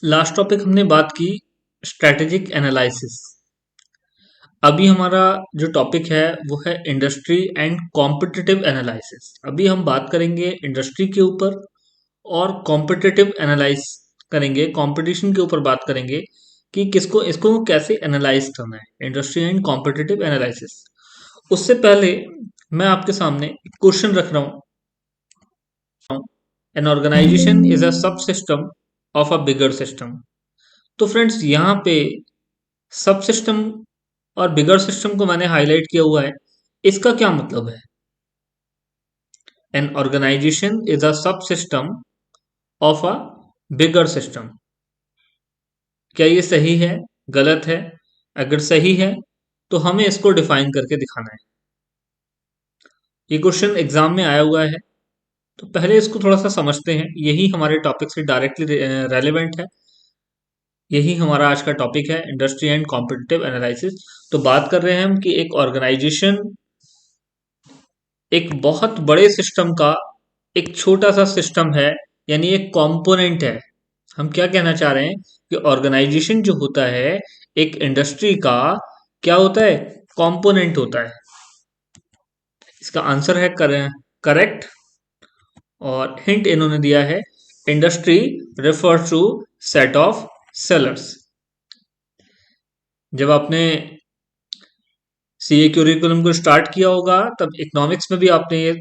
Last topic हमने बात की स्ट्रेटेजिक एनालिसिस। अभी हमारा जो टॉपिक है वो है इंडस्ट्री एंड कॉम्पिटिटिव एनालिसिस। अभी हम बात करेंगे इंडस्ट्री के ऊपर और कॉम्पिटिटिव एनालाइज करेंगे, कंपटीशन के ऊपर बात करेंगे कि किसको इसको कैसे एनालाइज करना है, इंडस्ट्री एंड कॉम्पिटिटिव एनालिसिस। उससे पहले मैं आपके सामने क्वेश्चन रख रहा हूँ। एन ऑर्गेनाइजेशन इज अ सब system of a bigger system. तो फ्रेंड्स यहाँ पे सब सिस्टम और बिगर सिस्टम को मैंने हाईलाइट किया हुआ है। इसका क्या मतलब है? एन ऑर्गेनाइजेशन इज अ सब system of a bigger system. क्या ये सही है, गलत है? अगर सही है तो हमें इसको डिफाइन करके दिखाना है। ये क्वेश्चन एग्जाम में आया हुआ है, तो पहले इसको थोड़ा सा समझते हैं। यही हमारे टॉपिक से डायरेक्टली रेलेवेंट है। यही हमारा आज का टॉपिक है, इंडस्ट्री एंड कॉम्पिटिटिव एनालिसिस। तो बात कर रहे हैं हम कि एक ऑर्गेनाइजेशन एक बहुत बड़े सिस्टम का एक छोटा सा सिस्टम है, यानी एक कंपोनेंट है। हम क्या कहना चाह रहे हैं कि ऑर्गेनाइजेशन जो होता है एक इंडस्ट्री का क्या होता है, कंपोनेंट होता है। इसका आंसर है करेक्ट। और हिंट इन्होंने दिया है, industry refer to set of sellers. जब आपने सीए क्यूरिकुलम को स्टार्ट किया होगा तब इकोनॉमिक्स में भी आपने ये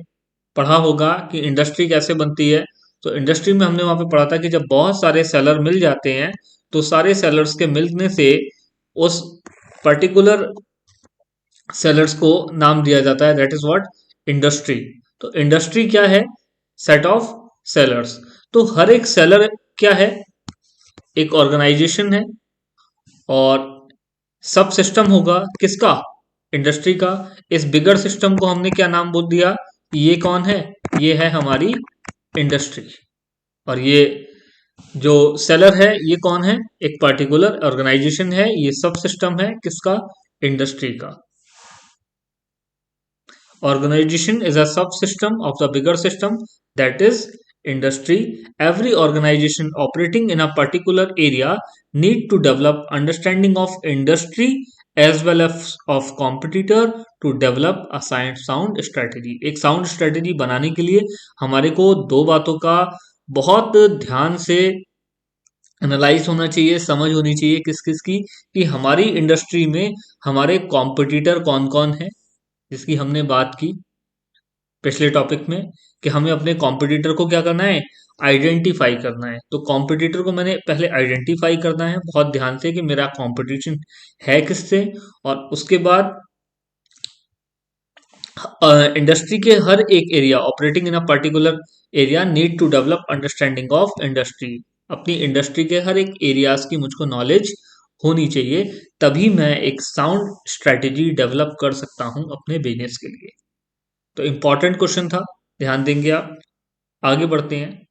पढ़ा होगा कि इंडस्ट्री कैसे बनती है। तो इंडस्ट्री में हमने वहां पे पढ़ा था कि जब बहुत सारे सेलर मिल जाते हैं तो सारे सेलर्स के मिलने से उस पर्टिकुलर सेलर्स को नाम दिया जाता है, दैट इज व्हाट, इंडस्ट्री। तो इंडस्ट्री क्या है? Set of sellers. तो हर एक सेलर क्या है? एक ऑर्गेनाइजेशन है। और सब सिस्टम होगा किसका? इंडस्ट्री का। इस बिगर सिस्टम को हमने क्या नाम बोल दिया? ये कौन है? ये है हमारी इंडस्ट्री। और ये जो सेलर है ये कौन है? एक पर्टिकुलर ऑर्गेनाइजेशन है। ये सब सिस्टम है किसका? इंडस्ट्री का। Organization is a subsystem of the bigger system, that is industry. Every organization operating in a particular area need to develop understanding of industry as well as of competitor to develop a sound strategy. एक sound strategy बनाने के लिए हमारे को दो बातों का बहुत ध्यान से एनालाइज होना चाहिए, समझ होनी चाहिए किस किस की, कि हमारी इंडस्ट्री में हमारे कॉम्पिटिटर कौन कौन है, जिसकी हमने बात की पिछले टॉपिक में कि हमें अपने कॉम्पिटिटर को क्या करना है, आइडेंटिफाई करना है। तो कॉम्पिटिटर को मैंने पहले आइडेंटिफाई करना है बहुत ध्यान से कि मेरा कॉम्पिटिशन है किससे। और उसके बाद इंडस्ट्री के हर एक area operating in a particular area need to develop understanding of industry. अपनी इंडस्ट्री के हर एक एरियाज की मुझको नॉलेज होनी चाहिए, तभी मैं एक साउंड स्ट्रेटेजी डेवलप कर सकता हूं अपने बिजनेस के लिए। तो इंपॉर्टेंट क्वेश्चन था, ध्यान देंगे आप। आगे बढ़ते हैं।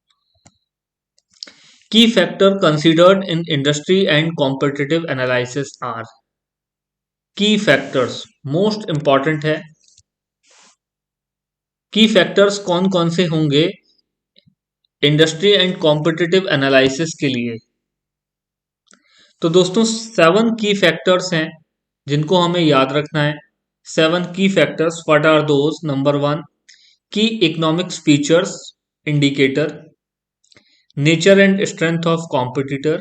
Key factor considered in industry and competitive analysis are. Key factors most important है। की फैक्टर्स कौन कौन से होंगे इंडस्ट्री एंड कॉम्पिटिटिव एनालिसिस के लिए? तो दोस्तों 7 की फैक्टर्स हैं जिनको हमें याद रखना है। 7 key factors, what are those? Number 1, key economics features indicator, nature and strength of competitor,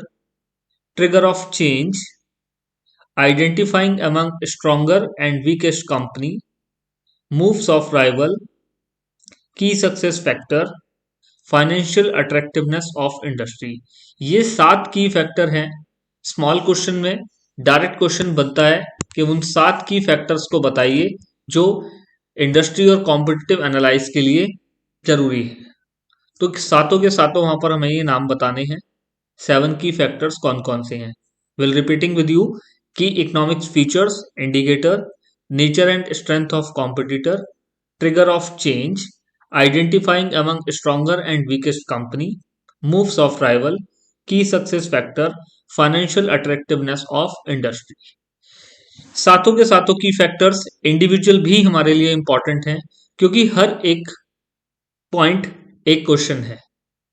trigger of change, identifying among stronger and weakest company, moves of rival, key success factor, financial attractiveness of industry. ये 7 की factor हैं। Small question में direct question बनता है कि उन 7 key factors को बताइए जो इंडस्ट्री और कॉम्पिटिटिव एनालाइज के लिए जरूरी है। तो सातों के सातों वहां पर हमें ये नाम बताने हैं। 7 की फैक्टर्स कौन कौन से हैं? Will repeating with you. Key economics features indicator, nature and strength of competitor, trigger of change, identifying among stronger and weakest company, moves of rival, key success factor, financial attractiveness of industry. सातों के सातों की factors individual भी हमारे लिए important हैं, क्योंकि हर एक पॉइंट एक क्वेश्चन है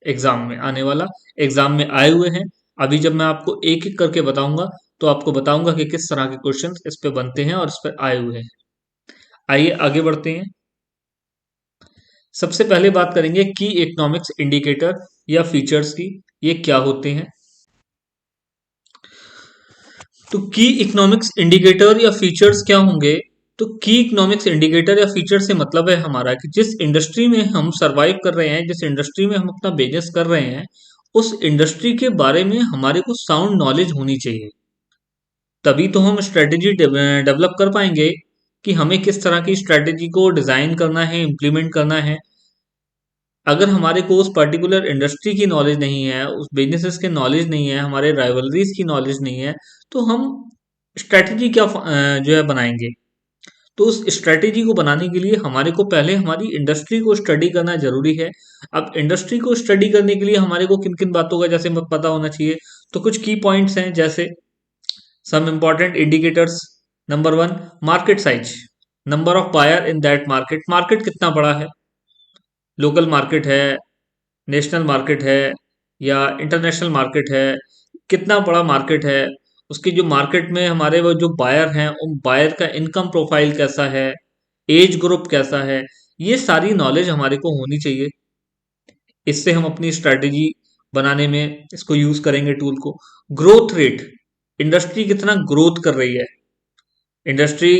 एग्जाम में आने वाला, एग्जाम में आए हुए हैं। अभी जब मैं आपको एक एक करके बताऊंगा तो आपको बताऊंगा कि किस तरह के क्वेश्चंस इस पे बनते हैं और इस पे आए हुए हैं। आइए आगे बढ़ते हैं। सबसे पहले बात करेंगे की इकोनॉमिक्स इंडिकेटर या फीचर्स की, ये क्या होते हैं। तो की इकोनॉमिक्स इंडिकेटर या फीचर्स क्या होंगे। तो की इकोनॉमिक्स इंडिकेटर या फीचर से मतलब है हमारा कि जिस इंडस्ट्री में हम सरवाइव कर रहे हैं, जिस इंडस्ट्री में हम अपना बिजनेस कर रहे हैं, उस इंडस्ट्री के बारे में हमारे को साउंड नॉलेज होनी चाहिए। तभी तो हम स्ट्रेटेजी डेवलप कर पाएंगे कि हमें किस तरह की स्ट्रेटेजी को डिजाइन करना है, इम्प्लीमेंट करना है। अगर हमारे को उस पर्टिकुलर इंडस्ट्री की नॉलेज नहीं है, उस बिजनेसेस के नॉलेज नहीं है, हमारे राइवलरीज की नॉलेज नहीं है, तो हम स्ट्रेटेजी क्या जो है बनाएंगे। तो उस स्ट्रेटेजी को बनाने के लिए हमारे को पहले हमारी इंडस्ट्री को स्टडी करना जरूरी है। अब इंडस्ट्री को स्टडी करने के लिए हमारे को किन किन बातों का जैसे पता होना चाहिए। तो कुछ की पॉइंट्स हैं, जैसे some important indicators. Number one, market size, number of buyer in that market. Market कितना बड़ा है, लोकल मार्केट है, नेशनल मार्केट है या इंटरनेशनल मार्केट है, कितना बड़ा मार्केट है। उसकी जो मार्केट में हमारे वो जो बायर हैं, उन बायर का इनकम प्रोफाइल कैसा है, एज ग्रुप कैसा है, ये सारी नॉलेज हमारे को होनी चाहिए। इससे हम अपनी स्ट्रैटेजी बनाने में इसको यूज करेंगे टूल को। ग्रोथ रेट, इंडस्ट्री कितना ग्रोथ कर रही है, इंडस्ट्री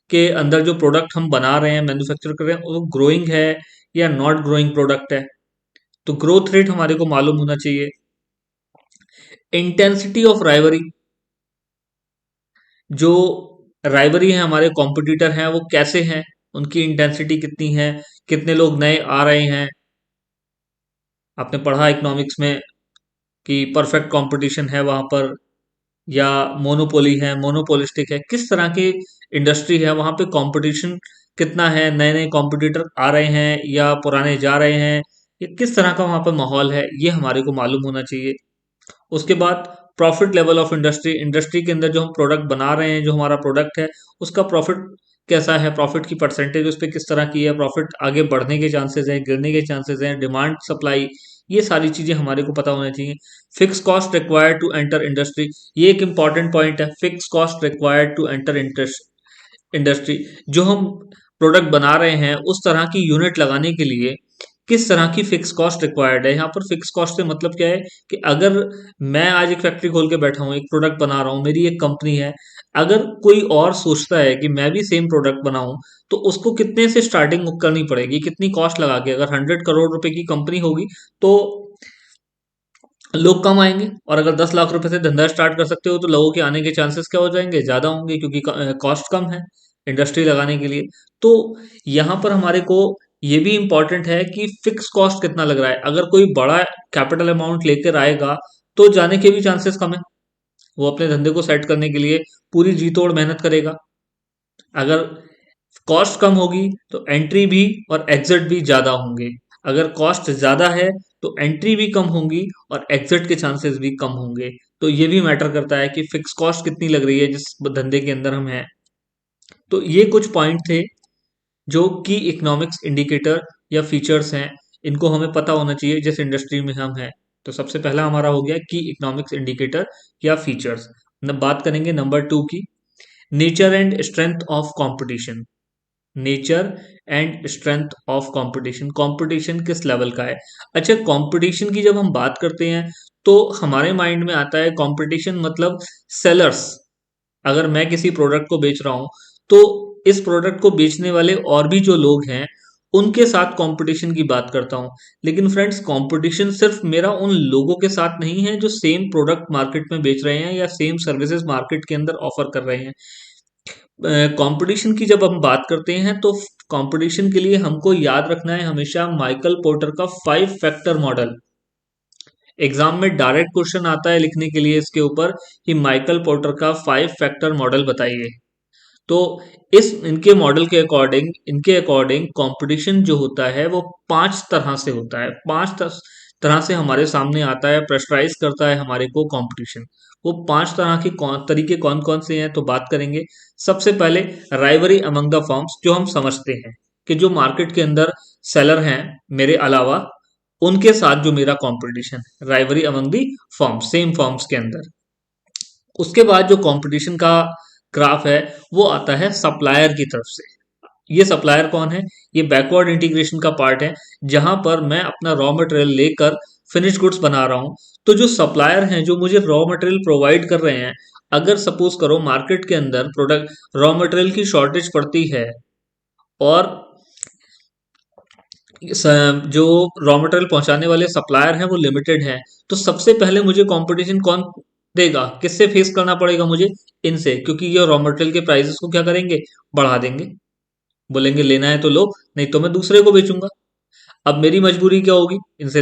के अंदर जो प्रोडक्ट हम बना रहे हैं, मैन्युफैक्चर कर रहे हैं, वो ग्रोइंग है या नॉट ग्रोइंग प्रोडक्ट है। तो ग्रोथ रेट हमारे को मालूम होना चाहिए। इंटेंसिटी ऑफ राइवरी, जो राइवरी है, हमारे कॉम्पिटिटर हैं वो कैसे हैं, उनकी इंटेंसिटी कितनी है, कितने लोग नए आ रहे हैं। आपने पढ़ा इकोनॉमिक्स में कि परफेक्ट कंपटीशन है वहां पर या मोनोपोली है, मोनोपोलिस्टिक है, किस तरह की इंडस्ट्री है वहां पे, कंपटीशन कितना है, नए नए कॉम्पिटिटर आ रहे हैं या पुराने जा रहे हैं, ये किस तरह का वहां पर माहौल है, ये हमारे को मालूम होना चाहिए। उसके बाद profit level of industry, industry के अंदर जो हम प्रोडक्ट बना रहे हैं, जो हमारा प्रोडक्ट है, उसका प्रॉफिट कैसा है, प्रॉफिट की परसेंटेज उस पर किस तरह की है, प्रॉफिट आगे बढ़ने के चांसेस हैं, गिरने के चांसेस हैं, डिमांड सप्लाई, ये सारी चीजें हमारे को पता होना चाहिए। Fix cost required to enter industry, ये एक इंपॉर्टेंट पॉइंट है। Fix cost required to enter industry, जो हम प्रोडक्ट बना रहे हैं उस तरह की यूनिट लगाने के लिए किस तरह की फिक्स कॉस्ट रिक्वायर्ड है। यहाँ पर फिक्स कॉस्ट से मतलब क्या है कि अगर मैं आज एक फैक्ट्री खोल के बैठा हूँ, एक प्रोडक्ट बना रहा हूँ, मेरी एक कंपनी है, अगर कोई और सोचता है कि मैं भी सेम प्रोडक्ट बनाऊं, तो उसको कितने से स्टार्टिंग करनी पड़ेगी, कितनी कॉस्ट लगा के। अगर 100 करोड़ रुपए की कंपनी होगी तो लोग कम आएंगे, और अगर 10 लाख रुपए से धंधा स्टार्ट कर सकते हो तो लोगों के आने के चांसेस क्या हो जाएंगे, ज्यादा होंगे, क्योंकि कॉस्ट कम है इंडस्ट्री लगाने के लिए। तो यहाँ पर हमारे को ये भी इंपॉर्टेंट है कि फिक्स कॉस्ट कितना लग रहा है। अगर कोई बड़ा कैपिटल अमाउंट लेकर आएगा तो जाने के भी चांसेस कम है, वो अपने धंधे को सेट करने के लिए पूरी जी तोड़ मेहनत करेगा। अगर कॉस्ट कम होगी तो एंट्री भी और एग्जिट भी ज्यादा होंगे। अगर कॉस्ट ज्यादा है तो एंट्री भी कम होंगी और एग्जिट के चांसेस भी कम होंगे। तो ये भी मैटर करता है कि फिक्स कॉस्ट कितनी लग रही है जिस धंधे के अंदर हम हैं। तो ये कुछ पॉइंट थे जो कि इकोनॉमिक्स इंडिकेटर या फीचर्स हैं, इनको हमें पता होना चाहिए जिस इंडस्ट्री में हम हैं। तो सबसे पहला हमारा हो गया की इकोनॉमिक्स इंडिकेटर या फीचर्स। बात करेंगे नंबर 2 की, nature and strength of competition. Nature and strength of competition, competition किस लेवल का है। अच्छा, कंपटीशन की जब हम बात करते हैं तो हमारे माइंड में आता है कंपटीशन मतलब सेलर्स। अगर मैं किसी प्रोडक्ट को बेच रहा हूं तो इस प्रोडक्ट को बेचने वाले और भी जो लोग हैं उनके साथ कंपटीशन की बात करता हूं। लेकिन फ्रेंड्स, कंपटीशन सिर्फ मेरा उन लोगों के साथ नहीं है जो सेम प्रोडक्ट मार्केट में बेच रहे हैं या सेम सर्विसेज मार्केट के अंदर ऑफर कर रहे हैं। कंपटीशन की जब हम बात करते हैं तो कंपटीशन के लिए हमको याद रखना है हमेशा माइकल पोर्टर का 5 फैक्टर मॉडल। एग्जाम में डायरेक्ट क्वेश्चन आता है लिखने के लिए इसके ऊपर कि माइकल पोर्टर का 5 फैक्टर मॉडल बताइए। तो इस इनके मॉडल के अकॉर्डिंग, इनके अकॉर्डिंग कंपटीशन जो होता है वो 5 तरह से होता है। तरह से हमारे सामने आता है, प्रेशराइज करता है हमारे को कंपटीशन। वो 5 तरह के तरीके कौन कौन से हैं तो बात करेंगे। सबसे पहले राइवरी अमंग द फर्म्स, जो हम समझते हैं कि जो मार्केट के अंदर सेलर हैं मेरे अलावा, उनके साथ जो मेरा competition, rivalry among the firm, same firms के अंदर। उसके बाद जो कंपटीशन का ग्राफ है वो आता है सप्लायर की तरफ से। ये सप्लायर कौन है? ये बैकवर्ड इंटीग्रेशन का पार्ट है, जहां पर मैं अपना रॉ मटेरियल लेकर फिनिश गुड्स बना रहा हूं। तो जो सप्लायर हैं जो मुझे रॉ मटेरियल प्रोवाइड कर रहे हैं, अगर सपोज करो मार्केट के अंदर प्रोडक्ट रॉ मटेरियल की शॉर्टेज पड़ती है और जो रॉ मटेरियल पहुंचाने वाले सप्लायर हैं वो लिमिटेड हैं, तो सबसे पहले मुझे कंपटीशन कौन देगा? किससे फेस करना पड़ेगा मुझे? इनसे, क्योंकि ये रॉ मटेरियल के प्राइसेस को क्या करेंगे? बढ़ा देंगे। बोलेंगे लेना है तो लो, नहीं तो मैं दूसरे को बेचूंगा। अब मेरी मजबूरी क्या होगी? इनसे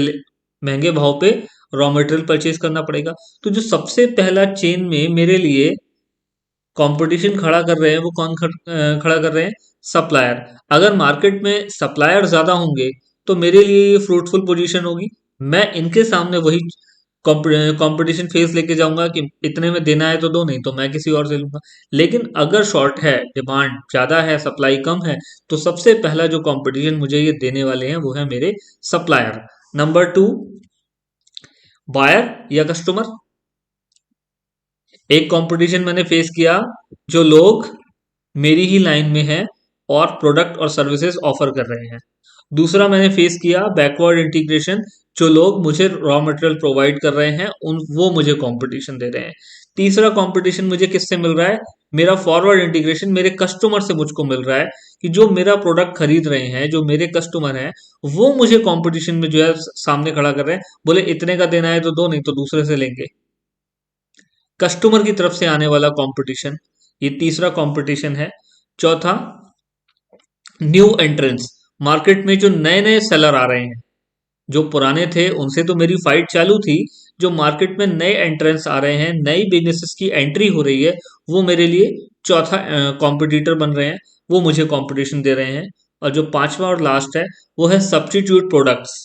महंगे भाव पे रॉ मटेरियल परचेज करना पड़ेगा। तो जो सबसे पहला चेन में मेरे लिए कंपटीशन खड़ा कर रहे हैं वो कौन खड़ा कर रहे हैं? सप्लायर। अगर मार्केट में सप्लायर ज्यादा होंगे तो मेरे लिए ये फ्रूटफुल पोजीशन होगी। मैं इनके सामने वही कंपटीशन फेस लेके जाऊंगा कि इतने में देना है तो दो, नहीं तो मैं किसी और से लूंगा। लेकिन अगर शॉर्ट है, डिमांड ज्यादा है, सप्लाई कम है, तो सबसे पहला जो कंपटीशन मुझे ये देने वाले हैं वो है मेरे सप्लायर। नंबर 2, बायर या कस्टमर। एक कंपटीशन मैंने फेस किया, जो लोग मेरी ही लाइन में है और प्रोडक्ट और सर्विसेज ऑफर कर रहे हैं। दूसरा मैंने फेस किया बैकवर्ड इंटीग्रेशन, जो लोग मुझे रॉ मटेरियल प्रोवाइड कर रहे हैं, उन वो मुझे कंपटीशन दे रहे हैं। तीसरा कंपटीशन मुझे किससे मिल रहा है? मेरा फॉरवर्ड इंटीग्रेशन मेरे कस्टमर से मुझको मिल रहा है, कि जो मेरा प्रोडक्ट खरीद रहे हैं, जो मेरे कस्टमर हैं, वो मुझे कंपटीशन में जो है सामने खड़ा कर रहे हैं। बोले इतने का देना है तो दो, नहीं तो दूसरे से लेंगे। कस्टमर की तरफ से आने वाला कंपटीशन, ये तीसरा कंपटीशन है। चौथा, न्यू एंट्रेंस। मार्केट में जो नए नए सेलर आ रहे हैं, जो पुराने थे उनसे तो मेरी फाइट चालू थी, जो मार्केट में नए एंट्रेंस आ रहे हैं, नई बिजनेसेस की एंट्री हो रही है, वो मेरे लिए चौथा कॉम्पिटिटर बन रहे हैं, वो मुझे कंपटीशन दे रहे हैं। और जो पांचवा और लास्ट है वो है सब्स्टिट्यूट प्रोडक्ट्स।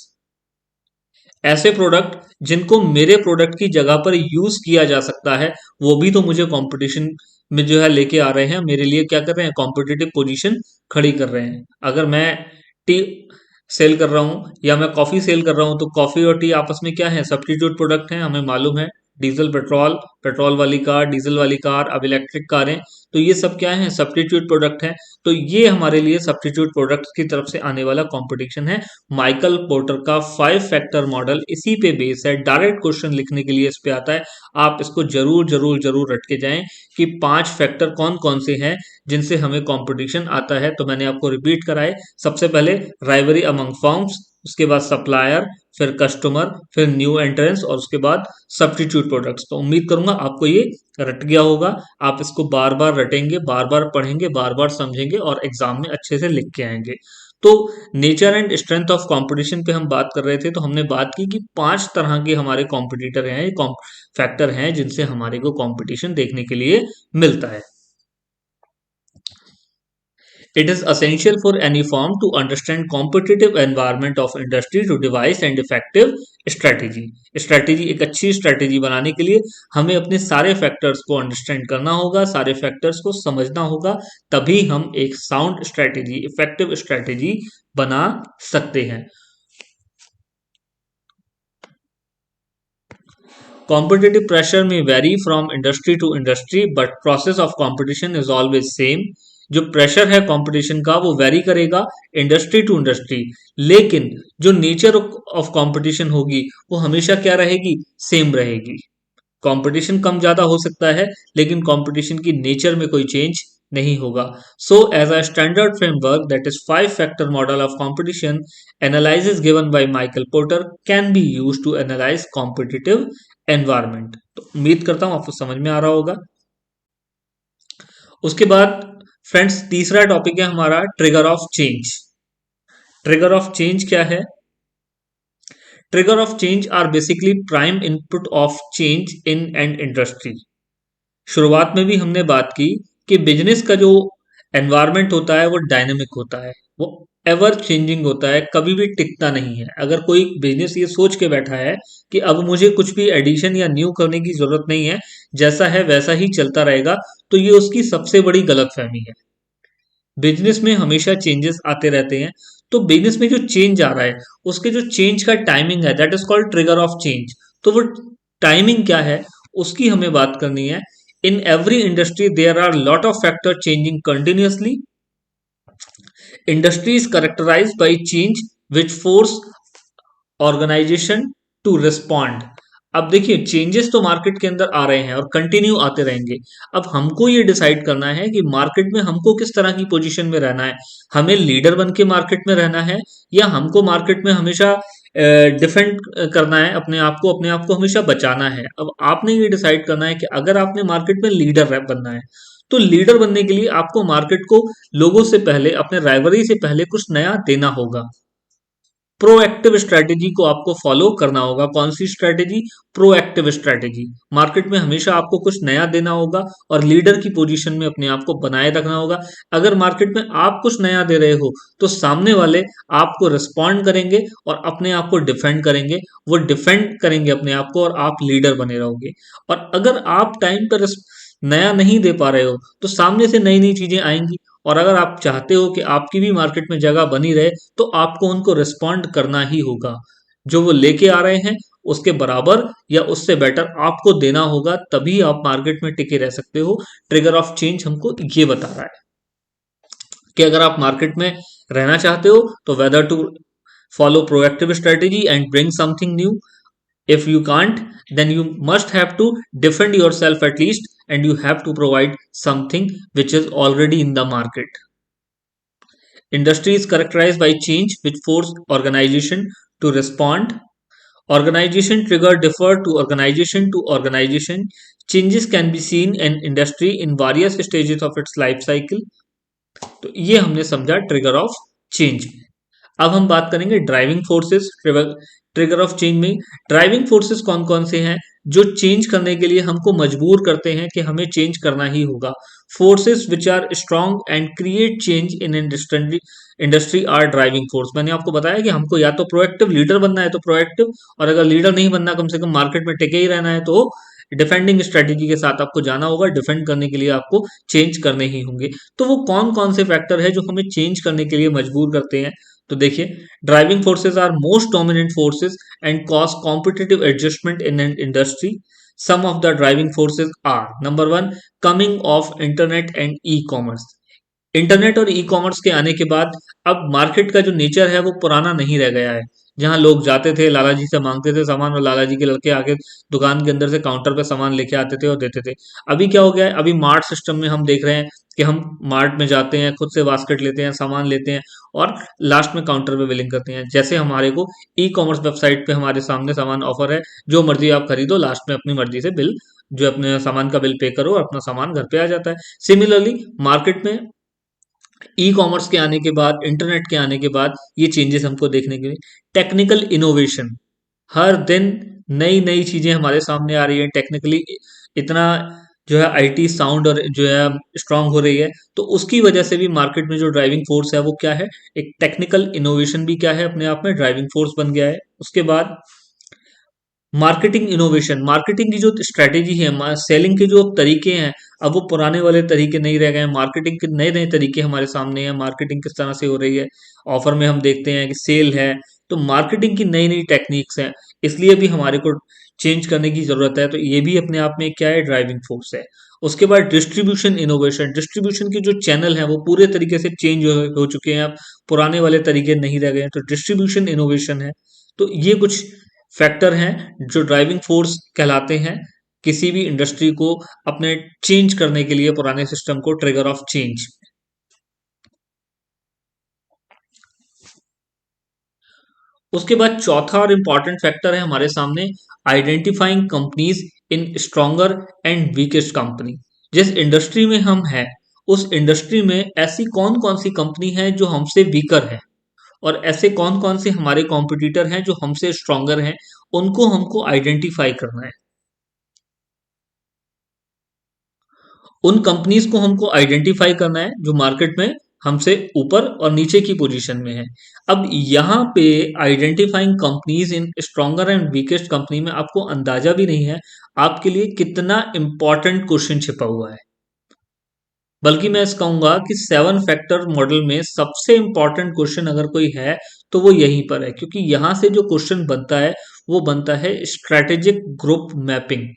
ऐसे प्रोडक्ट जिनको मेरे प्रोडक्ट की जगह पर यूज किया जा सकता है, वो भी तो मुझे कंपटीशन में जो है लेके आ रहे हैं, मेरे लिए क्या कर रहे हैं? कॉम्पिटिटिव पोजीशन खड़ी कर रहे हैं। अगर मैं टी सेल कर रहा हूँ या मैं कॉफी सेल कर रहा हूँ, तो कॉफी और टी आपस में क्या है? सब्स्टिट्यूट प्रोडक्ट हैं, हमें मालूम है। डीजल पेट्रोल, पेट्रोल वाली कार, डीजल वाली कार, अब इलेक्ट्रिक कारें, तो ये सब क्या है? सब्स्टिट्यूट प्रोडक्ट हैं। तो ये हमारे लिए सब्स्टिट्यूट प्रोडक्ट्स की तरफ से आने वाला कंपटीशन है। माइकल पोर्टर का 5 फैक्टर मॉडल इसी पे बेस है। डायरेक्ट क्वेश्चन लिखने के लिए इस पे आता है, आप इसको जरूर जरूर जरूर रट के जाएं कि 5 फैक्टर कौन कौन से हैं जिनसे हमें कंपटीशन आता है। तो मैंने आपको रिपीट कराए, सबसे पहले राइवरी अमंग फर्म्स, उसके बाद सप्लायर, फिर कस्टमर, फिर न्यू एंट्रेंस, और उसके बाद सब्स्टिट्यूट प्रोडक्ट्स। तो उम्मीद करूंगा आपको ये रट गया होगा। आप इसको बार बार रटेंगे, बार बार पढ़ेंगे, बार बार समझेंगे और एग्जाम में अच्छे से लिख के आएंगे। तो nature and strength of competition पे हम बात कर रहे थे, तो हमने बात की कि 5 तरह के हमारे कॉम्पिटिटर हैं, फैक्टर हैं जिनसे हमारे को कंपटीशन देखने के लिए मिलता है। It is essential for any firm to understand competitive environment of industry to devise and effective strategy. Strategy, एक अच्छी स्ट्रैटेजी बनाने के लिए हमें अपने सारे फैक्टर्स को अंडरस्टैंड करना होगा, सारे फैक्टर्स को समझना होगा, तभी हम एक साउंड स्ट्रैटेजी, इफेक्टिव स्ट्रैटेजी बना सकते हैं। Competitive pressure may vary from industry to industry, but process of competition is always same. जो प्रेशर है कंपटीशन का वो वेरी करेगा इंडस्ट्री टू इंडस्ट्री, लेकिन जो नेचर ऑफ कंपटीशन होगी वो हमेशा क्या रहेगी? सेम रहेगी। कंपटीशन कम ज्यादा हो सकता है, लेकिन कंपटीशन की नेचर में कोई चेंज नहीं होगा। So as a standard framework that is 5 factor model of competition analysis given by Michael Porter can be used to analyse competitive environment. तो उम्मीद करता हूं आपको समझ में आ रहा होगा। उसके बाद फ्रेंड्स, तीसरा टॉपिक है हमारा trigger of change. Trigger of change क्या है? Trigger of change are basically prime input of change in and industry. शुरुआत में भी हमने बात की कि बिजनेस का जो एनवायरनमेंट होता है वो डायनेमिक होता है, वो एवर चेंजिंग होता है, कभी भी टिकता नहीं है। अगर कोई बिजनेस ये सोच के बैठा है कि अब मुझे कुछ भी एडिशन या न्यू करने की जरूरत नहीं है, जैसा है वैसा ही चलता रहेगा, तो ये उसकी सबसे बड़ी गलतफहमी है। बिजनेस में हमेशा चेंजेस आते रहते हैं। तो बिजनेस में जो चेंज आ रहा है उसके जो चेंज का टाइमिंग है that is called trigger of change. तो वो टाइमिंग क्या है उसकी हमें बात करनी है। In every industry there are lot of factor changing continuously. Industry is characterized by change which force organisation to respond. अब देखिए चेंजेस तो मार्केट के अंदर आ रहे हैं और कंटिन्यू आते रहेंगे। अब हमको ये डिसाइड करना है कि मार्केट में हमको किस तरह की पोजीशन में रहना है। हमें लीडर बन के मार्केट में रहना है या हमको मार्केट में हमेशा डिफेंड करना है अपने आप को हमेशा बचाना है। अब आपने ये डिसाइड करना है कि अगर आपने मार्केट में लीडर बनना है तो लीडर बनने के लिए आपको मार्केट को लोगों से पहले अपने राइवरी से पहले कुछ नया देना होगा। प्रोएक्टिव स्ट्रैटेजी को आपको फॉलो करना होगा। कौन सी स्ट्रैटेजी? Proactive strategy. मार्केट में हमेशा आपको कुछ नया देना होगा और लीडर की पोजीशन में अपने आप को बनाए रखना होगा। अगर मार्केट में आप कुछ नया दे रहे हो तो सामने वाले आपको रिस्पॉन्ड करेंगे और अपने आप को डिफेंड करेंगे। वो डिफेंड करेंगे अपने आप को और आप लीडर बने रहोगे। और अगर आप टाइम पर नया नहीं दे पा रहे हो तो सामने से नई नई चीजें आएंगी। और अगर आप चाहते हो कि आपकी भी मार्केट में जगह बनी रहे तो आपको उनको रिस्पॉन्ड करना ही होगा। जो वो लेके आ रहे हैं उसके बराबर या उससे बेटर आपको देना होगा, तभी आप मार्केट में टिके रह सकते हो। ट्रिगर ऑफ चेंज हमको ये बता रहा है कि अगर आप मार्केट में रहना चाहते हो तो whether to follow proactive strategy and bring something new. If you can't, then you must have to defend yourself at least, and you have to provide something which is already in the market. Industry is characterized by change which force organization to respond. Organization trigger differ to organization to organization. Changes can be seen in industry in various stages of its life cycle. तो ये हमने समझा trigger of change. अब हम बात करेंगे driving forces trigger of change में। Driving forces कौन कौन से हैं जो चेंज करने के लिए हमको मजबूर करते हैं कि हमें चेंज करना ही होगा। Forces which are strong and create change in industry are driving force. मैंने आपको बताया कि हमको या तो प्रोएक्टिव लीडर बनना है तो प्रोएक्टिव, और अगर लीडर नहीं बनना कम से कम मार्केट में टिके ही रहना है तो डिफेंडिंग स्ट्रेटेजी के साथ आपको जाना होगा। डिफेंड करने के लिए आपको चेंज करने ही होंगे। तो वो कौन कौन से फैक्टर है जो हमें चेंज करने के लिए मजबूर करते हैं? तो देखिए driving forces are most dominant forces and cause competitive adjustment in an industry. Some of the driving forces are number one, coming of internet and e commerce. Internet और ई कॉमर्स के आने के बाद अब मार्केट का जो nature है वो पुराना नहीं रह गया है। जहां लोग जाते थे लाला जी से मांगते थे सामान और लाला जी के लड़के आके दुकान के अंदर से काउंटर पे सामान लेके आते थे और देते थे। अभी क्या हो गया है, अभी मार्ट सिस्टम में हम देख रहे हैं कि हम मार्ट में जाते हैं, खुद से बास्केट लेते हैं, सामान लेते हैं और लास्ट में काउंटर पे बिलिंग करते हैं। जैसे हमारे को ई कॉमर्स वेबसाइट पे हमारे सामने सामान ऑफर है, जो मर्जी आप खरीदो, लास्ट में अपनी मर्जी से बिल जो अपने सामान का बिल पे करो और अपना सामान घर पे आ जाता है। सिमिलरली मार्केट में ई कॉमर्स के आने के बाद, इंटरनेट के आने के बाद ये चेंजेस हमको देखने के लिए। टेक्निकल इनोवेशन, हर दिन नई नई चीजें हमारे सामने आ रही है। टेक्निकली इतना जो है आईटी साउंड और जो है स्ट्रांग हो रही है, तो उसकी वजह से भी मार्केट में जो ड्राइविंग फोर्स है वो क्या है, एक टेक्निकल इनोवेशन भी क्या है अपने आप में ड्राइविंग फोर्स बन गया है। उसके बाद मार्केटिंग इनोवेशन, मार्केटिंग की जो स्ट्रेटेजी है, सेलिंग के जो तरीके हैं, अब वो पुराने वाले तरीके नहीं रह गए। मार्केटिंग के नए नए तरीके हमारे सामने हैं। मार्केटिंग किस तरह से हो रही है, ऑफर में हम देखते हैं कि सेल है, तो मार्केटिंग की नई नई टेक्निक्स हैं, इसलिए भी हमारे को चेंज करने की जरूरत है। तो ये भी अपने आप में क्या है, ड्राइविंग फोर्स है। उसके बाद डिस्ट्रीब्यूशन इनोवेशन, डिस्ट्रीब्यूशन के जो चैनल हैं वो पूरे तरीके से चेंज हो चुके हैं, अब पुराने वाले तरीके नहीं रह गए हैं, तो डिस्ट्रीब्यूशन इनोवेशन है। तो ये कुछ फैक्टर हैं जो ड्राइविंग फोर्स कहलाते हैं किसी भी इंडस्ट्री को अपने चेंज करने के लिए, पुराने सिस्टम को, ट्रिगर ऑफ चेंज। उसके बाद चौथा और इंपॉर्टेंट फैक्टर है हमारे सामने, identifying companies in stronger and weakest company. जिस इंडस्ट्री में हम हैं उस इंडस्ट्री में ऐसी कौन कौन सी कंपनी है जो हमसे वीकर है और ऐसे कौन कौन से हमारे कॉम्पिटिटर हैं जो हमसे स्ट्रॉन्गर हैं, उनको हमको आइडेंटिफाई करना है। उन कंपनीज को हमको आइडेंटिफाई करना है जो मार्केट में हमसे ऊपर और नीचे की पोजीशन में है। अब यहाँ पे identifying companies in stronger and weakest company में आपको अंदाजा भी नहीं है आपके लिए कितना इंपॉर्टेंट क्वेश्चन छिपा हुआ है। बल्कि मैं इस कहूंगा कि 7 फैक्टर मॉडल में सबसे इंपॉर्टेंट क्वेश्चन अगर कोई है तो वो यहीं पर है, क्योंकि यहां से जो क्वेश्चन बनता है वो बनता है स्ट्रैटेजिक ग्रुप मैपिंग।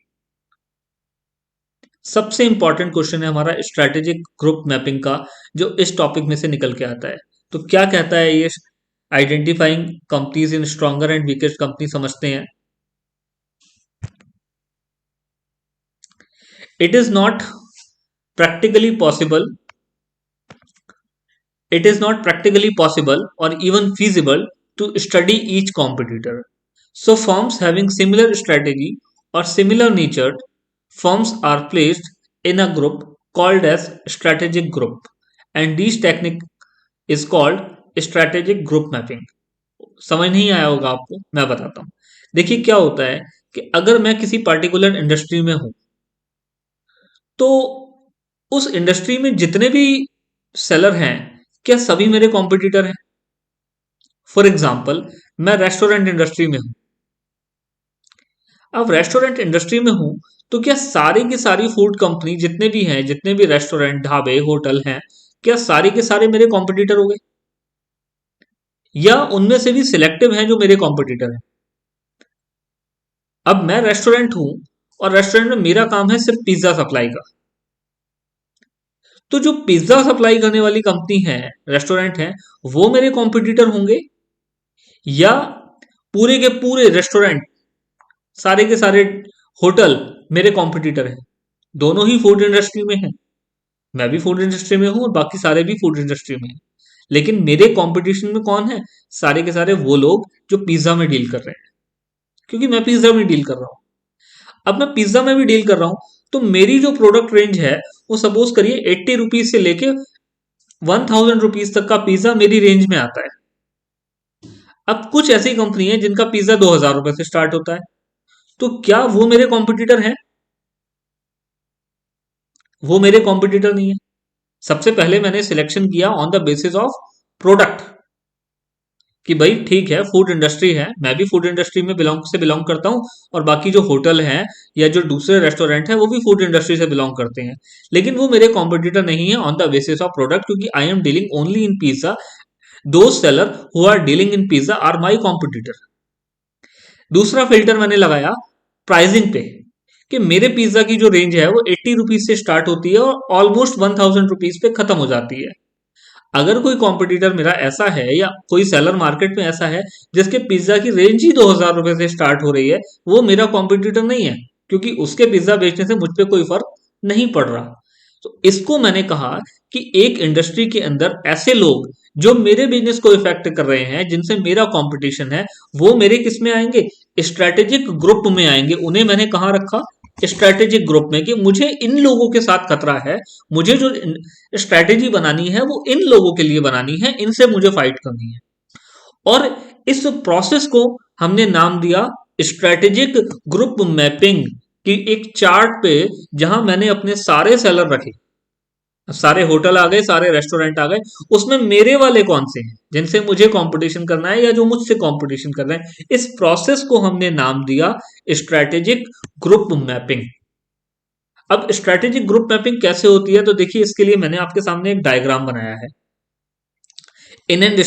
सबसे इंपॉर्टेंट क्वेश्चन है हमारा स्ट्रैटेजिक ग्रुप मैपिंग का, जो इस टॉपिक में से निकल के आता है। तो क्या कहता है ये? Identifying companies in stronger and weakest company, समझते हैं। It is not practically possible or even feasible to study each competitor. So firms having similar strategy or similar nature firms are placed in a group called as strategic group, and this technique is called strategic group mapping. समझ नहीं आया होगा आपको, मैं बताता हूं। देखिए क्या होता है कि अगर मैं किसी पर्टिकुलर इंडस्ट्री में हूं तो उस इंडस्ट्री में जितने भी सेलर हैं, क्या सभी मेरे कॉम्पिटिटर हैं? फॉर एग्जाम्पल, मैं रेस्टोरेंट इंडस्ट्री में हूं। अब रेस्टोरेंट इंडस्ट्री में हूं तो क्या सारी की सारी फूड कंपनी जितने भी हैं, जितने भी रेस्टोरेंट, ढाबे, होटल हैं, क्या सारे के सारे मेरे कॉम्पिटिटर हो गए? या उनमें से भी सिलेक्टिव हैं जो मेरे कॉम्पिटिटर हैं? अब मैं रेस्टोरेंट हूं और रेस्टोरेंट में मेरा काम है सिर्फ पिज्जा सप्लाई का। तो जो पिज्जा सप्लाई करने वाली कंपनी है, रेस्टोरेंट है, वो मेरे कॉम्पिटिटर होंगे? या पूरे के पूरे रेस्टोरेंट, सारे के सारे होटल मेरे कॉम्पिटिटर हैं? दोनों ही फूड इंडस्ट्री में हैं। मैं भी फूड इंडस्ट्री में हूं और बाकी सारे भी फूड इंडस्ट्री में हैं। लेकिन मेरे कंपटीशन में कौन है? सारे के सारे वो लोग जो पिज्जा में डील कर रहे हैं, क्योंकि मैं पिज्जा में डील कर रहा हूं। अब मैं पिज्जा में भी डील कर रहा हूं, तो मेरी जो प्रोडक्ट रेंज है वो सपोज करिए 80 रुपीज से लेके 1000 रुपीज तक का पिज्जा मेरी रेंज में आता है। अब कुछ ऐसी कंपनी है जिनका पिज्जा 2000 रुपए से स्टार्ट होता है, तो क्या वो मेरे कॉम्पिटिटर हैं? वो मेरे कॉम्पिटिटर नहीं है। सबसे पहले मैंने सिलेक्शन किया on the basis of product, कि भाई ठीक है, फूड इंडस्ट्री है, मैं भी फूड इंडस्ट्री में बिलोंग करता हूं, और बाकी जो होटल हैं या जो दूसरे रेस्टोरेंट हैं वो भी फूड इंडस्ट्री से बिलोंग करते हैं। लेकिन वो मेरे कॉम्पिटिटर नहीं है on the basis of product, क्योंकि I am dealing only in pizza. दो seller who are dealing in pizza are my competitor. दूसरा फिल्टर मैंने लगाया प्राइसिंग पे, कि मेरे पिज्जा की जो रेंज है वो 80 रुपीज से स्टार्ट होती है और ऑलमोस्ट 1000 रुपीज पे खत्म हो जाती है। अगर कोई कॉम्पिटिटर मेरा ऐसा है या कोई सेलर मार्केट में ऐसा है जिसके पिज्जा की रेंज ही 2000 रुपए से स्टार्ट हो रही है, वो मेरा कॉम्पिटिटर नहीं है, क्योंकि उसके पिज्जा बेचने से मुझ पर कोई फर्क नहीं पड़ रहा। तो इसको मैंने कहा कि एक इंडस्ट्री के अंदर ऐसे लोग जो मेरे बिजनेस को इफेक्ट कर रहे हैं, जिनसे मेरा कंपटीशन है, वो मेरे किस में आएंगे? स्ट्रैटेजिक ग्रुप में आएंगे। उन्हें मैंने कहां रखा? स्ट्रैटेजिक ग्रुप में, कि मुझे इन लोगों के साथ खतरा है, मुझे जो स्ट्रैटेजी बनानी है वो इन लोगों के लिए बनानी है, इनसे मुझे फाइट करनी है। और इस प्रोसेस को हमने नाम दिया स्ट्रैटेजिक ग्रुप मैपिंग, कि एक चार्ट पे जहां मैंने अपने सारे सेलर रखे, सारे होटल आ गए, सारे रेस्टोरेंट आ गए, उसमें मेरे वाले कौन से हैं जिनसे मुझे कंपटीशन करना है या जो मुझसे कंपटीशन कर रहे हैं। इस प्रोसेस को हमने नाम दिया स्ट्रैटेजिक ग्रुप मैपिंग। अब स्ट्रैटेजिक ग्रुप मैपिंग कैसे होती है? तो देखिए, इसके लिए मैंने आपके सामने एक डायग्राम बनाया है। In an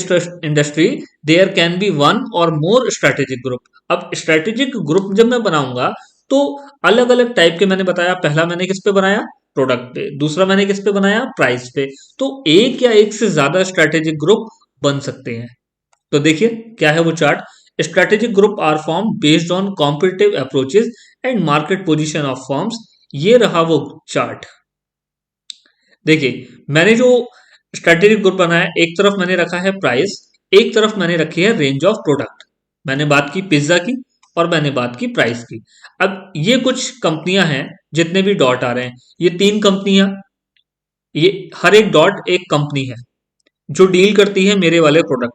industry there can be one or more strategic group. अब स्ट्रैटेजिक ग्रुप जब मैं बनाऊंगा तो अलग अलग टाइप के, मैंने बताया, पहला मैंने किस पे बनाया? प्रोडक्ट पे। दूसरा मैंने किस पे बनाया? प्राइस पे। तो एक या एक से ज्यादा स्ट्रैटेजिक ग्रुप बन सकते हैं। तो देखिए क्या है वो chart. Strategic group are form based on competitive approaches and market position of firms. ये रहा वो चार्ट। देखिए, मैंने जो स्ट्रैटेजिक ग्रुप बनाया, एक तरफ मैंने रखा है प्राइस, एक तरफ मैंने रखी है रेंज ऑफ प्रोडक्ट। मैंने बात की पिज्जा की और मैंने बात की प्राइस की। अब ये कुछ कंपनियां हैं, जितने भी डॉट आ रहे हैं, ये 3 कंपनियां, ये हर एक डॉट एक कंपनी है जो डील करती है मेरे वाले प्रोडक्ट,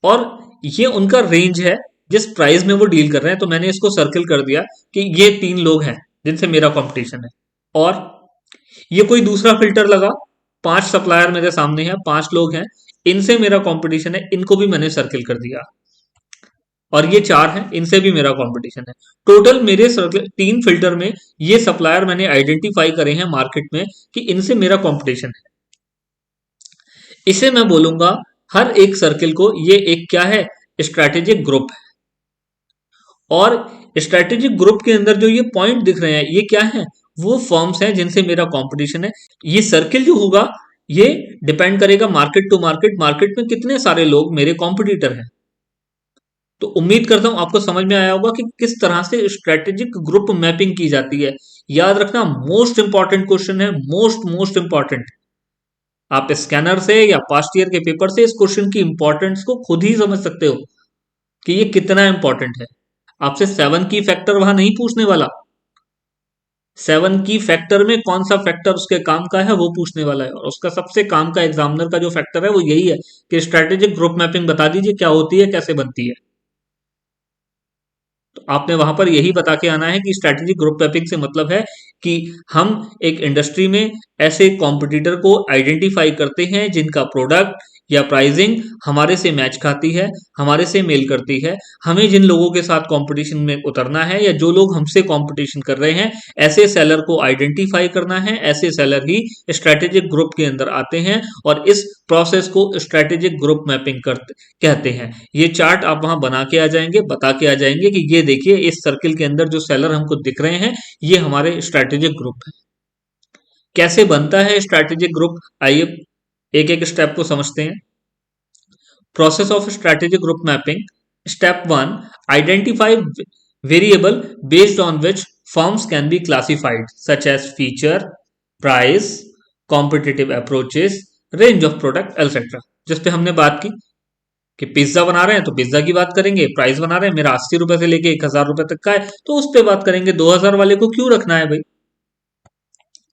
और ये उनका रेंज है जिस प्राइस में वो डील कर रहे हैं। तो मैंने इसको सर्किल कर दिया कि ये 3 लोग हैं जिनसे मेरा कंपटीशन है। और ये कोई दूसरा फिल्टर लगा, 5 सप्लायर मेरे सामने है, 5 लोग हैं, इनसे मेरा कंपटीशन है, इनको भी मैंने सर्किल कर दिया। और ये 4 हैं, इनसे भी मेरा कंपटीशन है। टोटल मेरे सर्कल 3 फिल्टर में ये सप्लायर मैंने आइडेंटिफाई करे हैं मार्केट में कि इनसे मेरा कंपटीशन है। इसे मैं बोलूंगा हर एक सर्किल को ये एक क्या है, स्ट्रैटेजिक ग्रुप है। और स्ट्रैटेजिक ग्रुप के अंदर जो ये पॉइंट दिख रहे हैं ये क्या है, वो फर्म्स हैं जिनसे मेरा कंपटीशन है। ये सर्किल जो होगा ये डिपेंड करेगा मार्केट टू मार्केट, मार्केट में कितने सारे लोग मेरे कॉम्पिटिटर हैं। तो उम्मीद करता हूं आपको समझ में आया होगा कि किस तरह से स्ट्रेटेजिक ग्रुप मैपिंग की जाती है। याद रखना मोस्ट इंपॉर्टेंट क्वेश्चन है, मोस्ट मोस्ट इंपॉर्टेंट। आप स्कैनर से या पास्ट ईयर के पेपर से इस क्वेश्चन की इंपॉर्टेंस को खुद ही समझ सकते हो कि ये कितना इंपॉर्टेंट है। आपसे 7 की फैक्टर वहां नहीं पूछने वाला, 7 की फैक्टर में कौन सा फैक्टर उसके काम का है वो पूछने वाला है। और उसका सबसे काम का एग्जामिनर का जो फैक्टर है वो यही है कि स्ट्रेटेजिक ग्रुप मैपिंग बता दीजिए क्या होती है, कैसे बनती है। तो आपने वहां पर यही बता के आना है कि स्ट्रैटेजिक ग्रुप मैपिंग से मतलब है कि हम एक इंडस्ट्री में ऐसे कॉम्पिटिटर को आइडेंटिफाई करते हैं जिनका प्रोडक्ट या प्राइसिंग हमारे से मैच खाती है, हमारे से मेल करती है। हमें जिन लोगों के साथ कंपटीशन में उतरना है या जो लोग हमसे कंपटीशन कर रहे हैं, ऐसे सेलर को आइडेंटिफाई करना है। ऐसे सेलर ही स्ट्रैटेजिक ग्रुप के अंदर आते हैं और इस प्रोसेस को स्ट्रैटेजिक ग्रुप मैपिंग करते कहते हैं। ये चार्ट आप वहां बना के आ जाएंगे, बता के आ जाएंगे कि ये देखिए इस सर्किल के अंदर जो सेलर हमको दिख रहे हैं ये हमारे स्ट्रैटेजिक ग्रुप है। कैसे बनता है स्ट्रैटेजिक ग्रुप, आइए एक एक स्टेप को समझते हैं। Process of strategic group mapping. Step 1, identify variable based on which firms can be classified such as feature, price, competitive approaches, range of product etcetera. जिस पे हमने बात की कि पिज्जा बना रहे हैं तो पिज्जा की बात करेंगे, प्राइस बना रहे हैं मेरा 80 रुपए से लेके 1000 रुपए तक का है तो उस पर बात करेंगे, 2000 वाले को क्यों रखना है भाई।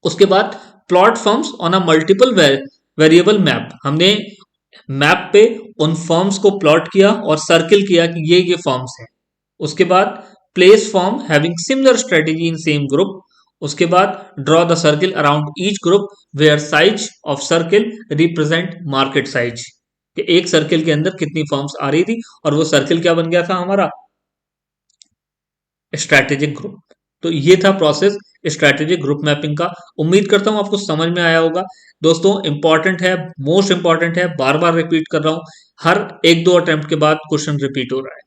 उसके बाद plot firms on a multiple variable map, हमने मैप पे उन फर्म्स को प्लॉट किया और सर्किल किया कि ये फर्म्स हैं। उसके बाद place firm having similar strategy in same group. उसके बाद draw the circle around each group where size of circle represent market size, कि एक सर्किल के अंदर कितनी फर्म्स आ रही थी और वो सर्किल क्या बन गया था हमारा, स्ट्रैटेजिक ग्रुप। तो ये था प्रोसेस स्ट्रैटेजिक ग्रुप मैपिंग का। उम्मीद करता हूं आपको समझ में आया होगा। दोस्तों इंपॉर्टेंट है, मोस्ट इंपॉर्टेंट है, बार बार रिपीट कर रहा हूं, हर एक दो अटेम्प्ट के बाद क्वेश्चन रिपीट हो रहा है।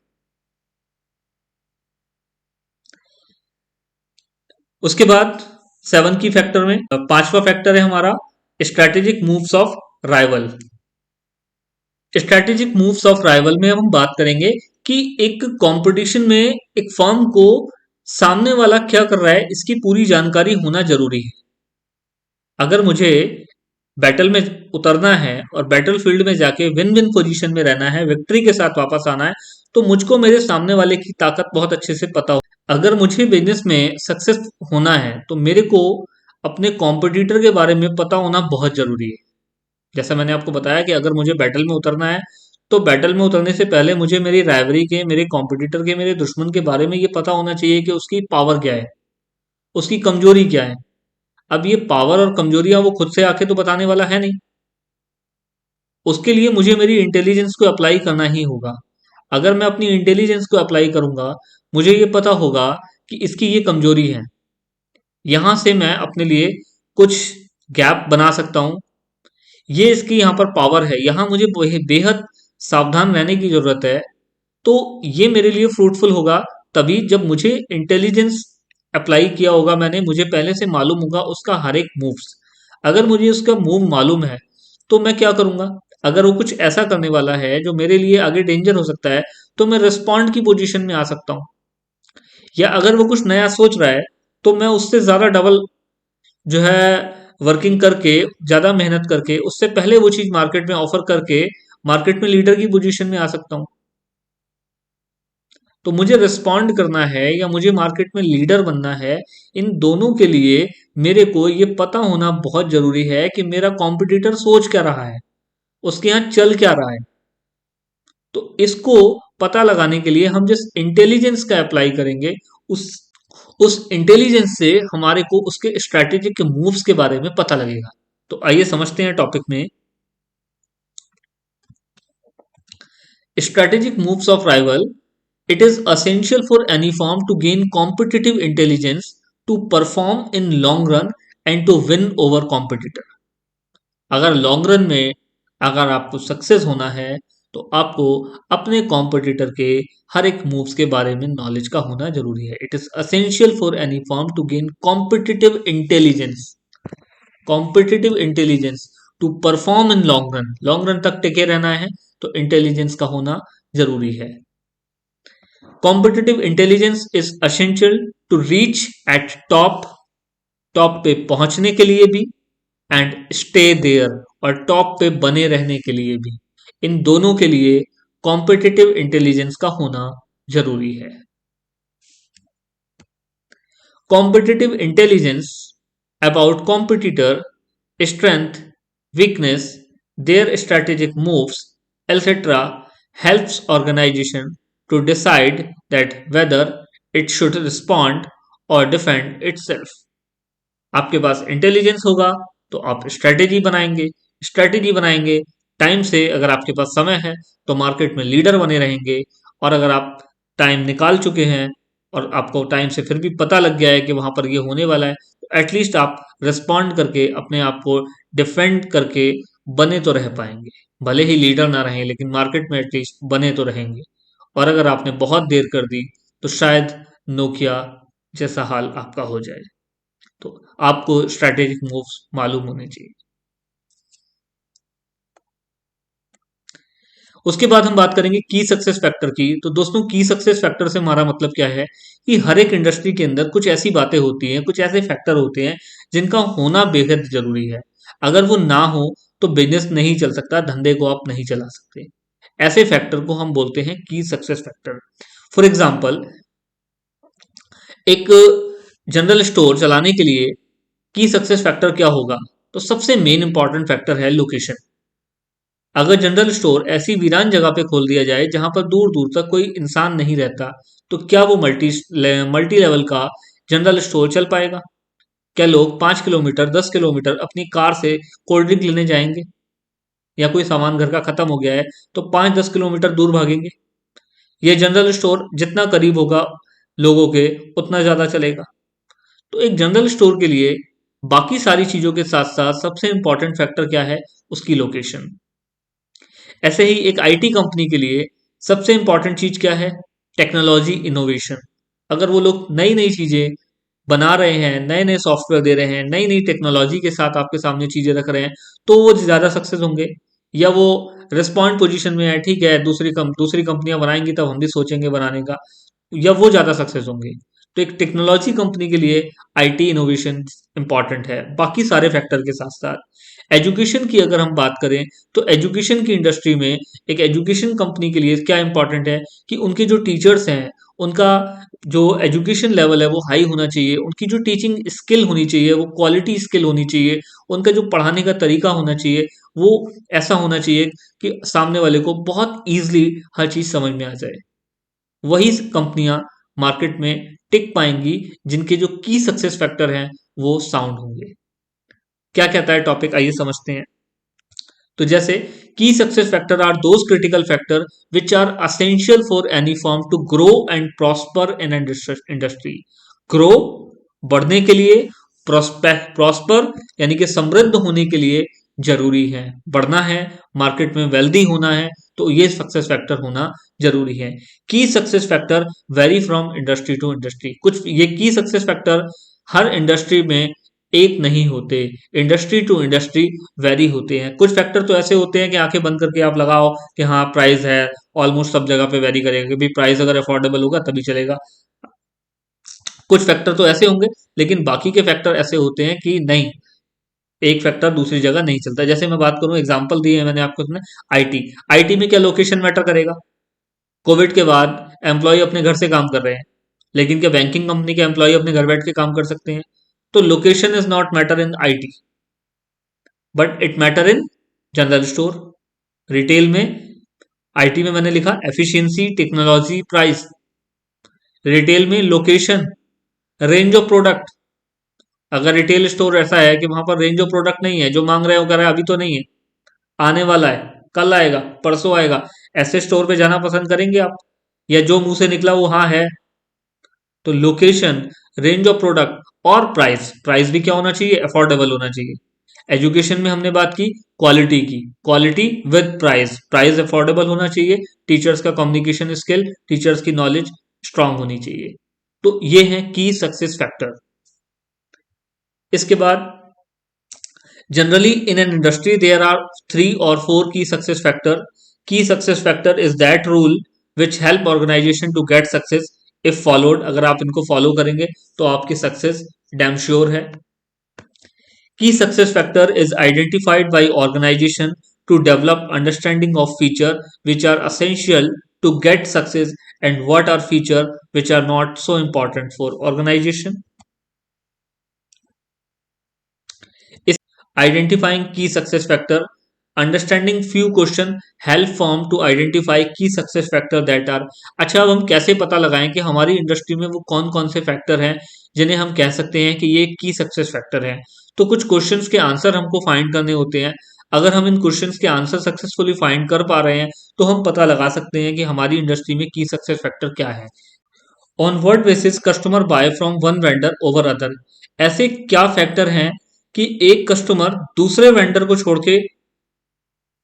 उसके बाद 7 की फैक्टर में पांचवा फैक्टर है हमारा strategic moves of rival. Strategic moves of rival में हम बात करेंगे कि एक कंपटीशन में एक फर्म को सामने वाला क्या कर रहा है इसकी पूरी जानकारी होना जरूरी है। अगर मुझे बैटल में उतरना है और बैटल फील्ड में जाके विन विन पोजीशन में रहना है, विक्ट्री के साथ वापस आना है, तो मुझको मेरे सामने वाले की ताकत बहुत अच्छे से पता हो। अगर मुझे बिजनेस में सक्सेस होना है तो मेरे को अपने कॉम्पिटिटर के बारे में पता होना बहुत जरूरी है। जैसा मैंने आपको बताया कि अगर मुझे बैटल में उतरना है तो बैटल में उतरने से पहले मुझे मेरी राइवरी के, मेरे कॉम्पिटिटर के, मेरे दुश्मन के बारे में ये पता होना चाहिए कि उसकी पावर क्या है, उसकी कमजोरी क्या है। अब ये पावर और कमजोरियां वो खुद से आके तो बताने वाला है नहीं, उसके लिए मुझे मेरी इंटेलिजेंस को अप्लाई करना ही होगा। अगर मैं अपनी इंटेलिजेंस को अप्लाई करूंगा, मुझे ये पता होगा कि इसकी ये कमजोरी है, यहां से मैं अपने लिए कुछ गैप बना सकता हूं। ये इसकी यहाँ पर पावर है, यहाँ मुझे बेहद सावधान रहने की जरूरत है। तो ये मेरे लिए फ्रूटफुल होगा तभी जब मुझे इंटेलिजेंस अप्लाई किया होगा मैंने, मुझे पहले से मालूम होगा उसका हर एक मूव्स। अगर मुझे उसका मूव मालूम है तो मैं क्या करूंगा, अगर वो कुछ ऐसा करने वाला है जो मेरे लिए आगे डेंजर हो सकता है तो मैं रिस्पॉन्ड की पोजीशन में आ सकता हूं। या अगर वो कुछ नया सोच रहा है तो मैं उससे ज्यादा डबल जो है वर्किंग करके, ज्यादा मेहनत करके उससे पहले वो चीज मार्केट में ऑफर करके मार्केट में लीडर की पोजीशन में आ सकता हूं। तो मुझे रिस्पॉन्ड करना है या मुझे मार्केट में लीडर बनना है, इन दोनों के लिए मेरे को ये पता होना बहुत जरूरी है कि मेरा कॉम्पिटिटर सोच क्या रहा है, उसके यहाँ चल क्या रहा है। तो इसको पता लगाने के लिए हम जिस इंटेलिजेंस का अप्लाई करेंगे, उस उस इंटेलिजेंस से हमारे को उसके स्ट्रैटेजिक मूव्स के बारे में पता लगेगा। तो आइए समझते हैं टॉपिक में। Strategic moves of rival It is essential for any firm to gain competitive intelligence to perform in long run and to win over competitor. अगर लॉन्ग रन में अगर आपको सक्सेस होना है तो आपको अपने कॉम्पिटिटर के हर एक मूव्स के बारे में नॉलेज का होना जरूरी है. It is essential for any firm to gain competitive intelligence to perform in long run तक टिके रहना है तो इंटेलिजेंस का होना जरूरी है. Competitive intelligence is essential to reach at top पे पहुंचने के लिए भी एंड स्टे देयर और टॉप पे बने रहने के लिए भी. इन दोनों के लिए कॉम्पिटिटिव इंटेलिजेंस का होना जरूरी है. Competitive intelligence about competitor strength, weakness, their strategic moves, etc. helps organization to decide that whether it should respond or defend itself. आपके पास इंटेलिजेंस होगा तो आप स्ट्रेटेजी बनाएंगे टाइम से. अगर आपके पास समय है तो मार्केट में लीडर बने रहेंगे, और अगर आप टाइम निकाल चुके हैं और आपको टाइम से फिर भी पता लग गया है कि वहां पर ये होने वाला है तो एटलीस्ट आप रिस्पॉन्ड करके अपने आप को डिफेंड करके बने तो रह पाएंगे. भले ही लीडर ना रहें लेकिन मार्केट में एटलीस्ट बने तो रहेंगे. और अगर आपने बहुत देर कर दी तो शायद नोकिया जैसा हाल आपका हो जाए. तो आपको स्ट्रैटेजिक मूव्स मालूम होने चाहिए. उसके बाद हम बात करेंगे की सक्सेस फैक्टर की. तो दोस्तों की सक्सेस फैक्टर से हमारा मतलब क्या है कि हर एक इंडस्ट्री के अंदर कुछ ऐसी बातें होती हैं, कुछ ऐसे फैक्टर होते हैं जिनका होना बेहद जरूरी है. अगर वो ना हो तो बिजनेस नहीं चल सकता, धंधे को आप नहीं चला सकते. ऐसे फैक्टर को हम बोलते हैं की सक्सेस फैक्टर. फॉर एग्जाम्पल, एक जनरल स्टोर चलाने के लिए की सक्सेस फैक्टर क्या होगा? तो सबसे मेन इंपॉर्टेंट फैक्टर है लोकेशन. अगर जनरल स्टोर ऐसी वीरान जगह पे खोल दिया जाए जहां पर दूर दूर तक कोई इंसान नहीं रहता तो क्या वो मल्टी लेवल का जनरल स्टोर चल पाएगा? क्या लोग 5 किलोमीटर 10 किलोमीटर अपनी कार से कोल्ड ड्रिंक लेने जाएंगे? या कोई सामान घर का खत्म हो गया है तो 5-10 किलोमीटर दूर भागेंगे? ये जनरल स्टोर जितना करीब होगा लोगों के उतना ज्यादा चलेगा. तो एक जनरल स्टोर के लिए बाकी सारी चीजों के साथ साथ सबसे इंपॉर्टेंट फैक्टर क्या है? उसकी लोकेशन. ऐसे ही एक आईटी कंपनी के लिए सबसे इंपॉर्टेंट चीज क्या है? Technology innovation. अगर वो लोग नई नई चीजें बना रहे हैं, नए नए सॉफ्टवेयर दे रहे हैं, नई नई टेक्नोलॉजी के साथ आपके सामने चीजें रख रहे हैं तो वो ज्यादा सक्सेस होंगे. या वो रिस्पॉन्ड पोजीशन में है, ठीक है दूसरी कंपनियां बनाएंगी तब हम भी सोचेंगे बनाने का, या वो ज्यादा सक्सेस होंगे. तो एक टेक्नोलॉजी कंपनी के लिए आईटी इनोवेशन इंपॉर्टेंट है बाकी सारे फैक्टर के साथ साथ. एजुकेशन की अगर हम बात करें तो एजुकेशन की इंडस्ट्री में एक एजुकेशन कंपनी के लिए क्या इंपॉर्टेंट है कि उनके जो टीचर्स हैं उनका जो एजुकेशन लेवल है वो हाई होना चाहिए, उनकी जो टीचिंग स्किल होनी चाहिए वो क्वालिटी स्किल होनी चाहिए, उनका जो पढ़ाने का तरीका होना चाहिए वो ऐसा होना चाहिए कि सामने वाले को बहुत ईजिली हर चीज समझ में आ जाए. वही कंपनियां मार्केट में टिक पाएंगी जिनके जो की सक्सेस फैक्टर हैं वो साउंड होंगे. क्या कहता है टॉपिक, आइए समझते हैं. तो जैसे key success factor are those critical factor which are essential for any firm to grow and prosper in industry. Grow बढ़ने के लिए, प्रॉस्पर यानी कि समृद्ध होने के लिए जरूरी है. बढ़ना है, मार्केट में वेल्दी होना है तो ये सक्सेस फैक्टर होना जरूरी है. Key success factor vary from industry to industry. कुछ ये की सक्सेस फैक्टर हर इंडस्ट्री में एक नहीं होते, इंडस्ट्री टू इंडस्ट्री वेरी होते हैं. कुछ फैक्टर तो ऐसे होते हैं कि आंखें बंद करके आप लगाओ कि हाँ प्राइस है, ऑलमोस्ट सब जगह पे वेरी करेगा कि भाई प्राइस अगर अफोर्डेबल होगा तभी चलेगा. कुछ फैक्टर तो ऐसे होंगे लेकिन बाकी के फैक्टर ऐसे होते हैं कि नहीं, एक फैक्टर दूसरी जगह नहीं चलता. जैसे मैं बात करूं, एग्जांपल दिए है मैंने आपको, आईटी आईटी में क्या लोकेशन मैटर करेगा? कोविड के बाद एम्प्लॉय अपने घर से काम कर रहे हैं लेकिन क्या बैंकिंग कंपनी के एम्प्लॉय अपने घर बैठ के काम कर सकते हैं? तो location is not matter in IT but it matter in general store. Retail में, आईटी में मैंने लिखा एफिशिएंसी, टेक्नोलॉजी, प्राइस. रिटेल में लोकेशन, रेंज ऑफ प्रोडक्ट. अगर रिटेल स्टोर ऐसा है कि वहां पर रेंज ऑफ प्रोडक्ट नहीं है, जो मांग रहे हो कह रहे हैं अभी तो नहीं है, आने वाला है, कल आएगा, परसों आएगा, ऐसे स्टोर पे जाना पसंद करेंगे आप? या जो मुंह से निकला वो हाँ है। तो लोकेशन, रेंज ऑफ प्रोडक्ट और प्राइस, प्राइस भी क्या होना चाहिए, अफोर्डेबल होना चाहिए। एजुकेशन में हमने बात की क्वालिटी की, quality with price, price affordable होना चाहिए। टीचर्स का कम्युनिकेशन स्किल, टीचर्स की नॉलेज स्ट्रांग होनी चाहिए। तो ये है की सक्सेस फैक्टर। इसके बाद generally in an industry there are 3 or 4 key success factor. Key success factor is that rule which help organisation to get success if followed. अगर आप इनको फॉलो करेंगे तो आपकी सक्सेस डैम श्योर है। Key success factor is identified by organization to develop understanding of feature which are essential to get success and what are feature which are not so important for organization. Is identifying key success factor. Understanding few question help firm to identify key success factor that are। अच्छा, अब हम कैसे पता लगाएं कि हमारी industry में वो कौन कौन से फैक्टर हैं जिन्हें हम कह सकते हैं कि ये की सक्सेस फैक्टर हैं। तो कुछ क्वेश्चंस के आंसर हमको फाइंड करने होते हैं। अगर हम इन क्वेश्चंस के आंसर सक्सेसफुली फाइंड कर पा रहे हैं तो हम पता लगा सकते हैं कि हमारी इंडस्ट्री में की सक्सेस फैक्टर क्या है। On what basis customer bye from one vendor over other. ऐसे क्या फैक्टर हैं कि एक कस्टमर दूसरे वेंडर को छोड़ के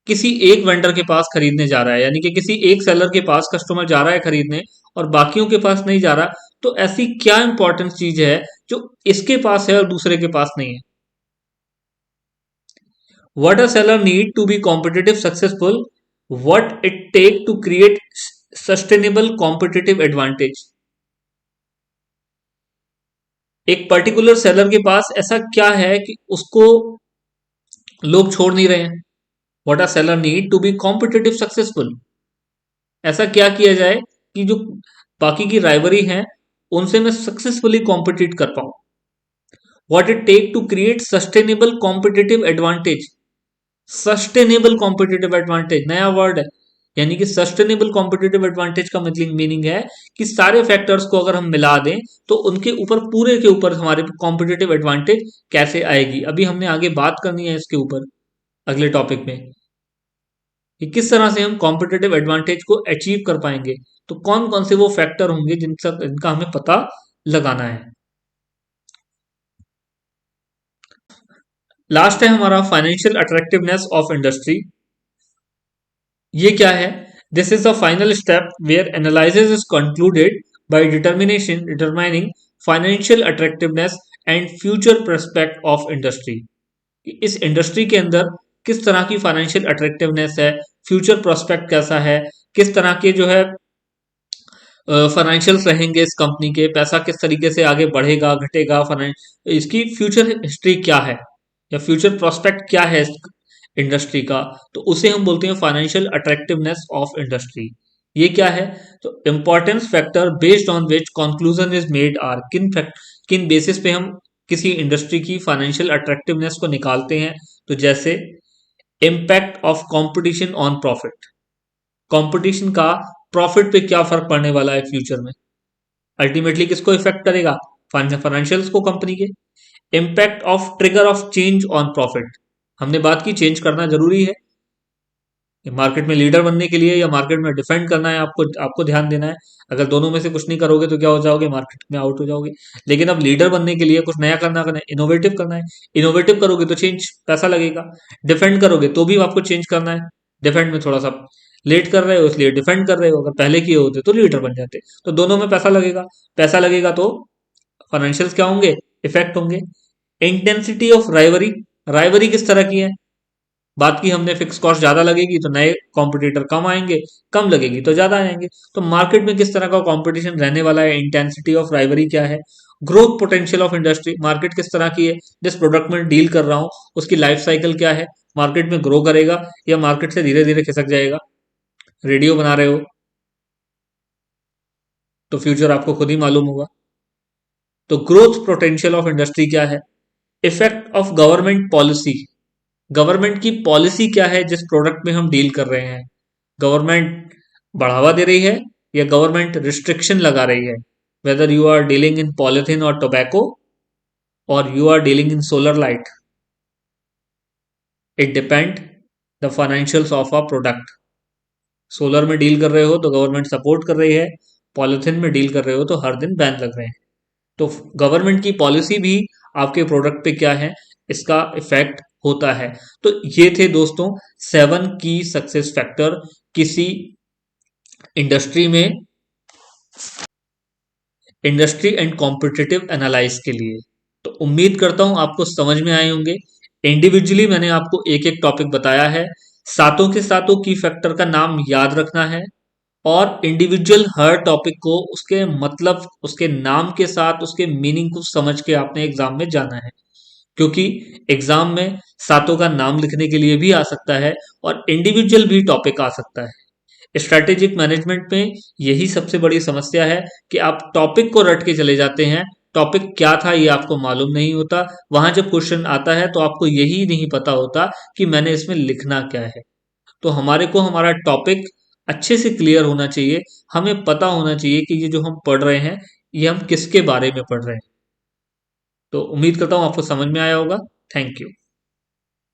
किसी एक वेंडर के पास खरीदने जा रहा है, यानी कि किसी एक सेलर के पास कस्टमर जा रहा है खरीदने और बाकियों के पास नहीं जा रहा। तो ऐसी क्या इंपॉर्टेंट चीज है जो इसके पास है और दूसरे के पास नहीं है। What a seller need to be competitive successful, what it take to create sustainable competitive advantage। एक पर्टिकुलर सेलर के पास ऐसा क्या है कि उसको लोग छोड़ नहीं रहे हैं। What a seller need to be competitive successful, ऐसा क्या किया जाए कि जो बाकी की राइवरी है उनसे मैं सक्सेसफुली कॉम्पिटिट कर पाऊं। What it take to create sustainable competitive advantage। Sustainable competitive advantage नया वर्ड है, यानी कि सस्टेनेबल कॉम्पिटेटिव एडवांटेज का मतलब मीनिंग है कि सारे फैक्टर्स को अगर हम मिला दें तो उनके ऊपर पूरे के ऊपर हमारे कॉम्पिटेटिव एडवांटेज कैसे आएगी। अभी हमने आगे बात करनी है इसके ऊपर अगले टॉपिक में कि किस तरह से हम कॉम्पिटेटिव एडवांटेज को अचीव कर पाएंगे। तो कौन कौन से वो फैक्टर होंगे जिनका हमें पता लगाना है। लास्ट है हमारा फाइनेंशियल अट्रैक्टिवनेस ऑफ इंडस्ट्री। ये क्या है। This is the final step where analysis is concluded by determining financial attractiveness and future prospect of industry. इस इंडस्ट्री के अंदर किस तरह की फाइनेंशियल अट्रैक्टिवनेस है, फ्यूचर प्रोस्पेक्ट कैसा है, किस तरह के जो है फाइनेंशियल्स रहेंगे इस कंपनी के, पैसा किस तरीके से आगे बढ़ेगा घटेगा, इसकी फ्यूचर हिस्ट्री क्या है या फ्यूचर प्रोस्पेक्ट क्या है इंडस्ट्री का। तो उसे हम बोलते हैं फाइनेंशियल अट्रैक्टिवनेस ऑफ इंडस्ट्री। ये क्या है। तो importance factor based on which conclusion is made are. किन बेसिस पे हम किसी इंडस्ट्री की फाइनेंशियल अट्रैक्टिवनेस को निकालते हैं। तो जैसे impact of competition on profit, competition का प्रॉफिट पे क्या फर्क पड़ने वाला है फ्यूचर में, अल्टीमेटली किसको इफेक्ट करेगा, फाइनेंशियल्स को, कंपनी के। Impact of trigger of change on profit, हमने बात की चेंज करना जरूरी है मार्केट में लीडर बनने के लिए या मार्केट में डिफेंड करना है, आपको आपको ध्यान देना है। अगर दोनों में से कुछ नहीं करोगे तो क्या हो जाओगे, मार्केट में आउट हो जाओगे। लेकिन अब लीडर बनने के लिए कुछ नया करना है, इनोवेटिव करना है। इनोवेटिव करोगे तो चेंज पैसा लगेगा, डिफेंड करोगे तो भी आपको चेंज करना है। डिफेंड में थोड़ा सा लेट कर रहे हो इसलिए डिफेंड कर रहे हो, अगर पहले किए होते तो लीडर बन जाते। तो दोनों में पैसा लगेगा, पैसा लगेगा तो फाइनेंशियल्स क्या होंगे, इफेक्ट होंगे। इंटेंसिटी ऑफ राइवरी, राइवरी किस तरह की है, बात की हमने फिक्स कॉस्ट ज्यादा लगेगी तो नए कॉम्पिटिटर कम आएंगे, कम लगेगी तो ज्यादा आएंगे। तो मार्केट में किस तरह का कंपटीशन रहने वाला है, इंटेंसिटी ऑफ राइवरी क्या है। Growth potential of industry, market किस तरह की है, जिस प्रोडक्ट में डील कर रहा हूं उसकी लाइफ साइकिल क्या है, मार्केट में ग्रो करेगा या मार्केट से धीरे धीरे खिसक जाएगा। रेडियो बना रहे हो तो फ्यूचर आपको खुद ही मालूम होगा। तो ग्रोथ पोटेंशियल ऑफ इंडस्ट्री क्या है। Effect of government policy, government की पॉलिसी क्या है जिस प्रोडक्ट में हम डील कर रहे हैं, गवर्नमेंट बढ़ावा दे रही है या गवर्नमेंट रिस्ट्रिक्शन लगा रही है। Whether you are dealing in polythene or tobacco or you are dealing in solar light, it depend the financials of a product. Solar में डील कर रहे हो तो गवर्नमेंट सपोर्ट कर रही है, पॉलिथीन में डील कर रहे हो तो हर दिन बैन लग रहे हैं। तो गवर्नमेंट की पॉलिसी भी आपके प्रोडक्ट पे क्या है, इसका इफेक्ट होता है। तो ये थे दोस्तों 7 की सक्सेस फैक्टर किसी इंडस्ट्री में, इंडस्ट्री एंड कॉम्पिटिटिव एनालाइज के लिए। तो उम्मीद करता हूं आपको समझ में आए होंगे। इंडिविजुअली मैंने आपको एक एक टॉपिक बताया है, सातों के सातों की फैक्टर का नाम याद रखना है, और इंडिविजुअल हर टॉपिक को उसके मतलब, उसके नाम के साथ उसके मीनिंग को समझ के आपने एग्जाम में जाना है। क्योंकि एग्जाम में सातों का नाम लिखने के लिए भी आ सकता है और इंडिविजुअल भी टॉपिक आ सकता है। स्ट्रैटेजिक मैनेजमेंट में यही सबसे बड़ी समस्या है कि आप टॉपिक को रट के चले जाते हैं, टॉपिक क्या था ये आपको मालूम नहीं होता, वहां जब क्वेश्चन आता है तो आपको यही नहीं पता होता कि मैंने इसमें लिखना क्या है। तो हमारे को हमारा टॉपिक अच्छे से क्लियर होना चाहिए, हमें पता होना चाहिए कि ये जो हम पढ़ रहे हैं ये हम किसके बारे में पढ़ रहे हैं। तो उम्मीद करता हूँ आपको समझ में आया होगा। Thank you.